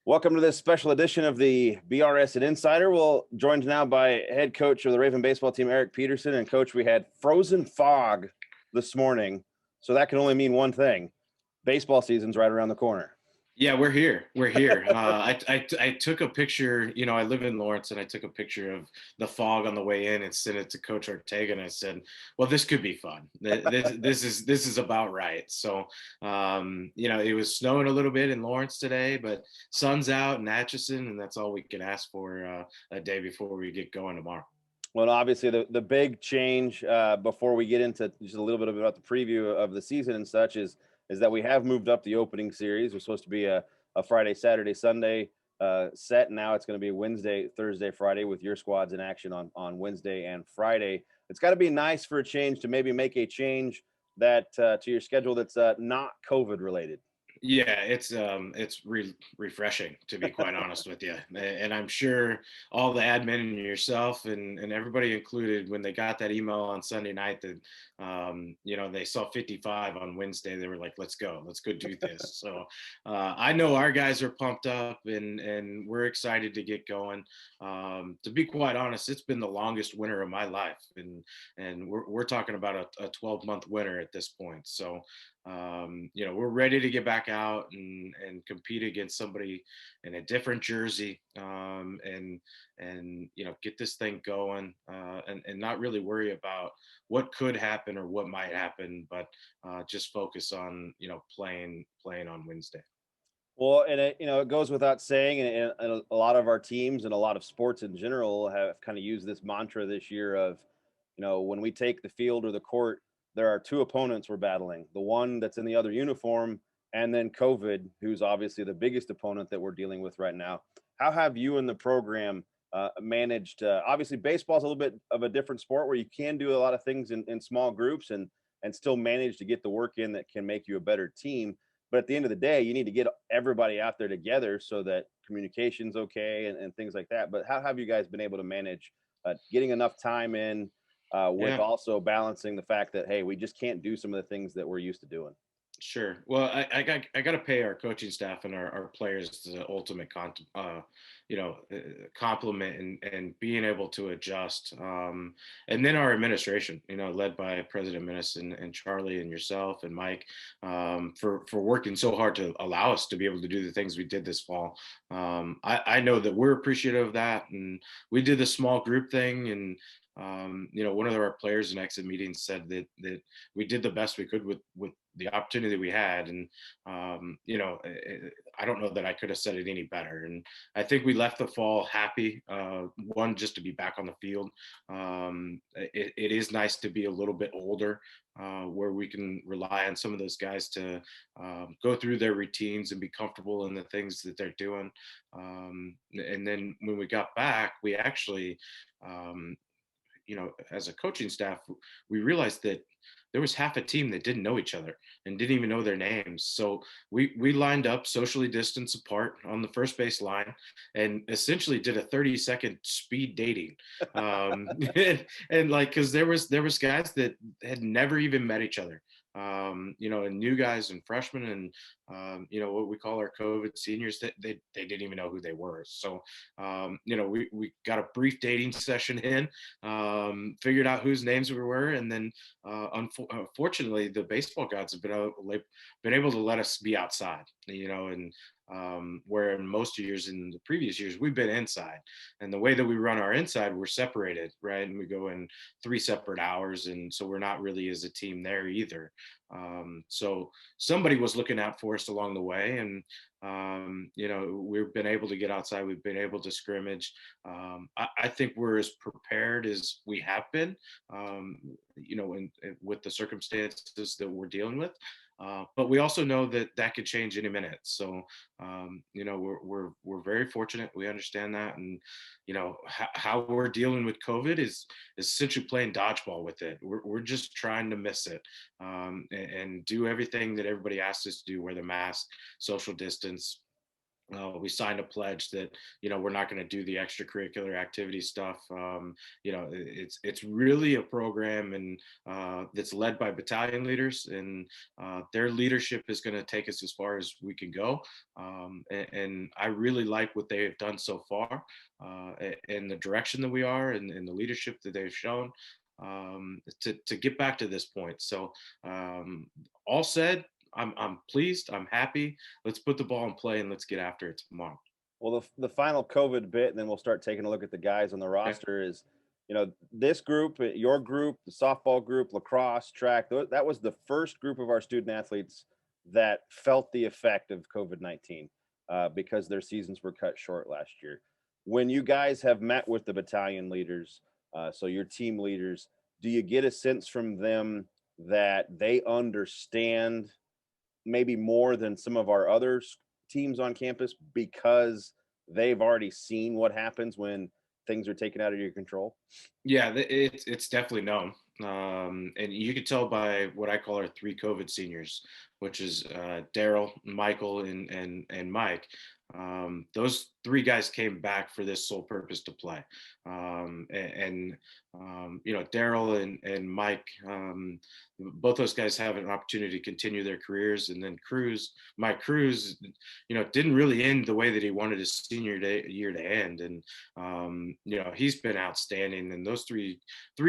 Welcome to this special edition of the BRS and Insider. We're joined now by head coach of the Raven baseball team, Eric Peterson. And coach, we had frozen fog this morning, so that can only mean one thing. Baseball season's right around the corner. Yeah, we're here. We're here. I took a picture. I live in Lawrence, and I took a picture of the fog on the way in and sent it to Coach Ortega. And I said, "Well, this could be fun. This is about right." So, it was snowing a little bit in Lawrence today, but sun's out in Atchison, and that's all we can ask for a day before we get going tomorrow. Well, obviously, the big change before we get into just a little bit about the preview of the season and such is that we have moved up the opening series. It was supposed to be a Friday, Saturday, Sunday set. Now it's going to be Wednesday, Thursday, Friday with your squads in action on Wednesday and Friday. It's got to be nice for a change to maybe make a change that to your schedule that's not COVID related. Yeah, it's refreshing, to be quite honest with you. And I'm sure all the admin and yourself and everybody included, when they got that email on Sunday night that they saw 55 on Wednesday, they were like, let's go do this. So I know our guys are pumped up and we're excited to get going. To be quite honest, it's been the longest winter of my life, and we're talking about a 12-month winter at this point. So we're ready to get back out and compete against somebody in a different jersey, and get this thing going, and not really worry about what could happen or what might happen, but just focus on playing on Wednesday. Well, and it goes without saying, and a lot of our teams and a lot of sports in general have kind of used this mantra this year of, when we take the field or the court, there are two opponents we're battling: the one that's in the other uniform, and then COVID, who's obviously the biggest opponent that we're dealing with right now. How have you and the program managed? Obviously, baseball is a little bit of a different sport where you can do a lot of things in small groups and still manage to get the work in that can make you a better team. But at the end of the day, you need to get everybody out there together so that communication's okay and things like that. But how have you guys been able to manage getting enough time in with Yeah. also balancing the fact that, hey, we just can't do some of the things that we're used to doing? Sure. Well, I got to pay our coaching staff and our players the ultimate compliment and being able to adjust. And then our administration, led by President Minnis and Charlie and yourself and Mike, for working so hard to allow us to be able to do the things we did this fall. I know that we're appreciative of that, and we did the small group thing, and one of our players in exit meetings said that we did the best we could with the opportunity we had. And I don't know that I could have said it any better. And I think we left the fall happy, one, just to be back on the field. It is nice to be a little bit older, where we can rely on some of those guys to go through their routines and be comfortable in the things that they're doing. And then when we got back, we actually as a coaching staff, we realized that there was half a team that didn't know each other and didn't even know their names. So we lined up socially distanced apart on the first base line and essentially did a 30-second speed dating. And like, cause there was guys that had never even met each other. And new guys and freshmen and, what we call our COVID seniors, that they didn't even know who they were. So, we got a brief dating session in, figured out whose names we were. And then, unfortunately, the baseball gods have been able to let us be outside, and where in most years, in the previous years, we've been inside. And the way that we run our inside, we're separated, right? And we go in 3 separate hours. And so we're not really as a team there either. So somebody was looking out for us along the way. And, we've been able to get outside. We've been able to scrimmage. I think we're as prepared as we have been, with the circumstances that we're dealing with. But we also know that could change any minute. So, we're very fortunate. We understand that, and how we're dealing with COVID is essentially playing dodgeball with it. We're just trying to miss it, and do everything that everybody asks us to do: wear the mask, social distance, We signed a pledge that we're not going to do the extracurricular activity stuff. It's really a program and that's led by battalion leaders, and their leadership is going to take us as far as we can go. And I really like what they have done so far, and the direction that we are, and the leadership that they've shown, to get back to this point. So all said, I'm pleased. I'm happy. Let's put the ball in play and let's get after it tomorrow. Well, the final COVID bit, and then we'll start taking a look at the guys on the Okay. roster is, this group, your group, the softball group, lacrosse, track, that was the first group of our student athletes that felt the effect of COVID-19 because their seasons were cut short last year. When you guys have met with the battalion leaders, so your team leaders, do you get a sense from them that they understand maybe more than some of our other teams on campus because they've already seen what happens when things are taken out of your control? Yeah, it's definitely known, and you can tell by what I call our three COVID seniors, which is Daryl, Michael, and Mike. Those three guys came back for this sole purpose to play, and Daryl and Mike, both those guys have an opportunity to continue their careers, and then Mike Cruz, didn't really end the way that he wanted his senior year to end, and he's been outstanding. And those three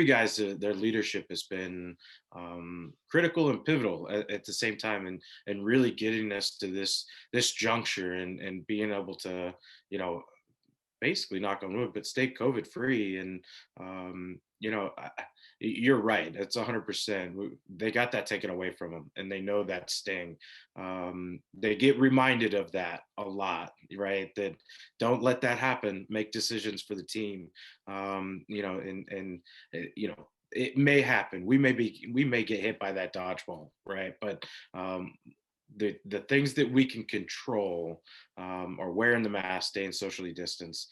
guys, their leadership has been critical and pivotal at the same time, and really getting us to this juncture, and being able to basically knock on wood, but stay COVID free. And you're right. It's 100%. They got that taken away from them, and they know that sting. They get reminded of that a lot, right? That don't let that happen. Make decisions for the team. It may happen. We may get hit by that dodgeball, right? But the things that we can control are wearing the mask, staying socially distanced,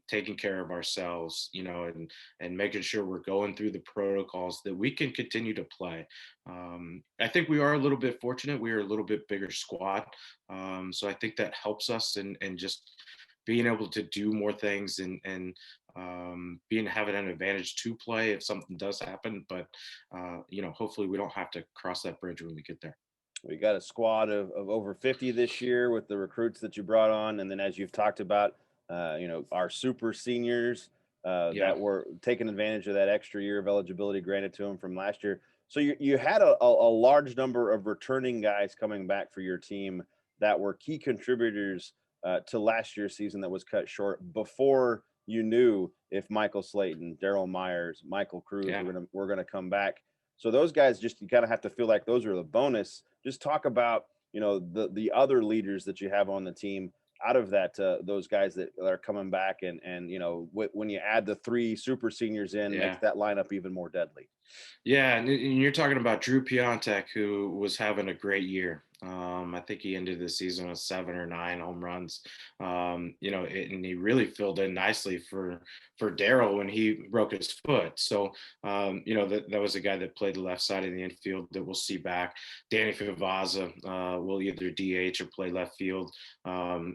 taking care of ourselves, and making sure we're going through the protocols that we can continue to play. I think we are a little bit fortunate. We are a little bit bigger squad, so I think that helps us, and just being able to do more things, and being having an advantage to play if something does happen. But hopefully we don't have to cross that bridge when we get there. We got a squad of over 50 this year with the recruits that you brought on. And then, as you've talked about, our super seniors Yeah. that were taking advantage of that extra year of eligibility granted to them from last year. So you had a large number of returning guys coming back for your team that were key contributors to last year's season that was cut short before you knew if Michael Slayton, Daryl Myers, Michael Cruz Yeah. were gonna come back. So those guys, just you kind of have to feel like those are the bonus. Just talk about the other leaders that you have on the team out of that, those guys that are coming back, and when you add the three super seniors in, makes Yeah. that lineup even more deadly. Yeah, and you're talking about Drew Piontek, who was having a great year. I think he ended the season with 7 or 9 home runs. And he really filled in nicely for Daryl when he broke his foot. So, that was a guy that played the left side of the infield that we'll see back. Danny Favaza will either DH or play left field.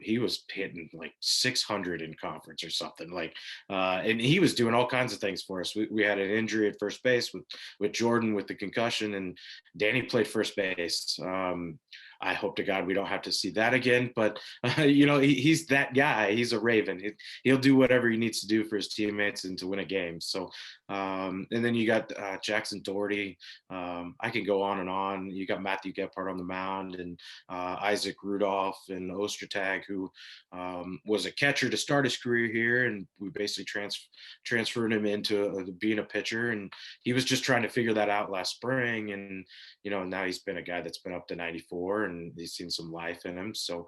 He was hitting like 600 in conference or something and he was doing all kinds of things for us. We had an injury at first base with Jordan with the concussion, and Danny played first base. I hope to God we don't have to see that again. But he's that guy. He's a Raven. He'll do whatever he needs to do for his teammates and to win a game. So, and then you got Jackson Doherty. I can go on and on. You got Matthew Gephardt on the mound, and Isaac Rudolph and Ostertag, who was a catcher to start his career here, and we basically transferred him into being a pitcher, and he was just trying to figure that out last spring. And now he's been a guy that's been up to 94, and he's seen some life in him. So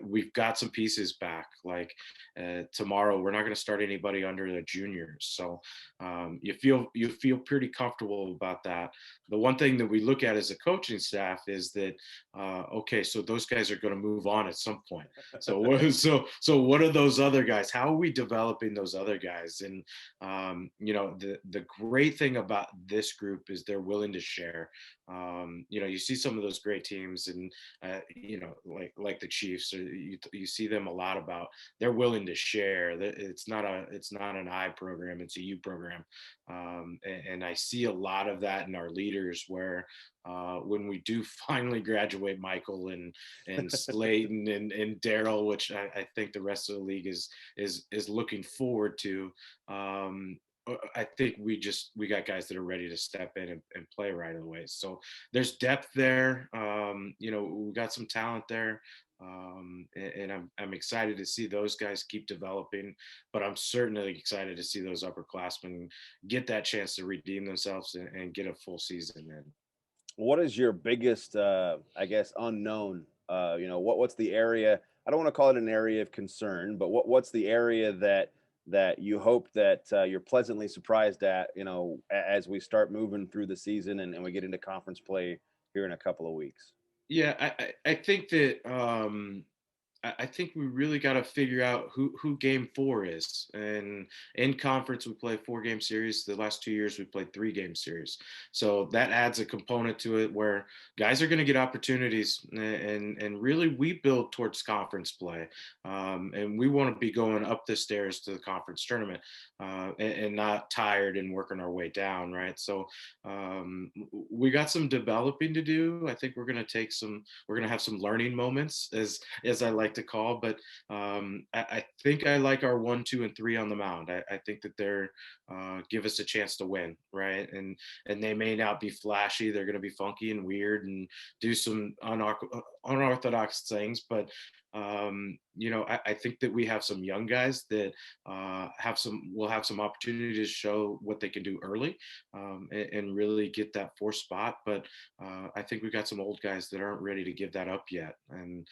we've got some pieces back. Like tomorrow we're not going to start anybody under a junior, So you feel pretty comfortable about that. The one thing that we look at as a coaching staff is that okay, so those guys are going to move on at some point. So what are those other guys? How are we developing those other guys? And the great thing about this group is they're willing to share. You see some of those great teams, and like the Chiefs, or you see them a lot about they're willing to share. It's not an I program, it's a you program, and I see a lot of that in our leaders where. When we do finally graduate Michael and Slayton and Daryl, which I think the rest of the league is looking forward to. I think we got guys that are ready to step in and play right away. So there's depth there. We got some talent there. And I'm excited to see those guys keep developing, but I'm certainly excited to see those upperclassmen get that chance to redeem themselves and get a full season in. What is your biggest, I guess, unknown? What's the area? I don't want to call it an area of concern, but what's the area that you hope that you're pleasantly surprised at, as we start moving through the season and we get into conference play here in a couple of weeks? Yeah, I think that I think we really got to figure out who game 4 is. And in conference, we play 4-game series. The last 2 years, we played 3-game series. So that adds a component to it where guys are going to get opportunities, and really we build towards conference play. And we want to be going up the stairs to the conference tournament, and not tired and working our way down, right? So we got some developing to do. I think we're going to have some learning moments, as I like to call, but I think I like our 1, 2, and 3 on the mound. I think that they're give us a chance to win, right? And they may not be flashy. They're going to be funky and weird and do some unorthodox things, but I think that we have some young guys that will have some opportunity to show what they can do early, and really get that 4th spot. But I think we've got some old guys that aren't ready to give that up yet, and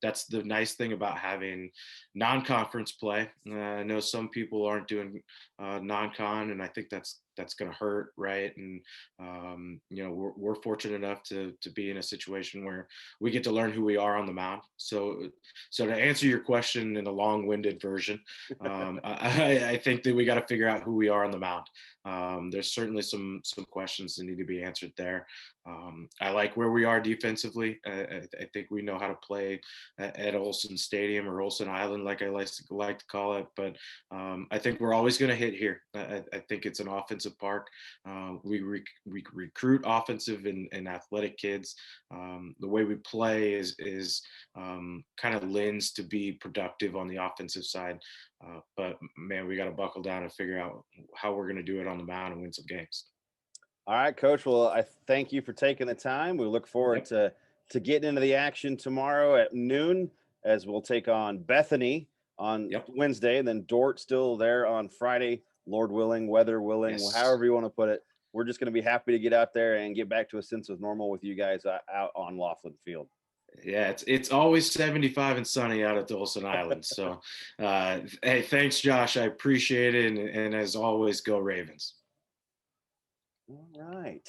that's the nice thing about having non-conference play. I know some people aren't doing non-con, and I think that's going to hurt, right? And we're fortunate enough to be in a situation where we get to learn who we are on the mound. So to answer your question in a long-winded version, I think that we got to figure out who we are on the mound. There's certainly some questions that need to be answered there. I like where we are defensively. I think we know how to play at Olson Stadium, or Olson Island, like I like to call it. But I think we're always going to hit here. I think it's an offensive park. We recruit offensive and athletic kids. The way we play is kind of lends to be productive on the offensive side. But man, we got to buckle down and figure out how we're going to do it on the mound and win some games. All right, Coach. Well, I thank you for taking the time. We look forward Yep. to getting into the action tomorrow at noon, as we'll take on Bethany on Yep. Wednesday, and then Dort still there on Friday, Lord willing, weather willing, Yes. however you want to put it. We're just going to be happy to get out there and get back to a sense of normal with you guys out on Laughlin Field. Yeah, it's always 75 and sunny out at Olson Island. So, hey, thanks, Josh. I appreciate it. And as always, go Ravens. All right.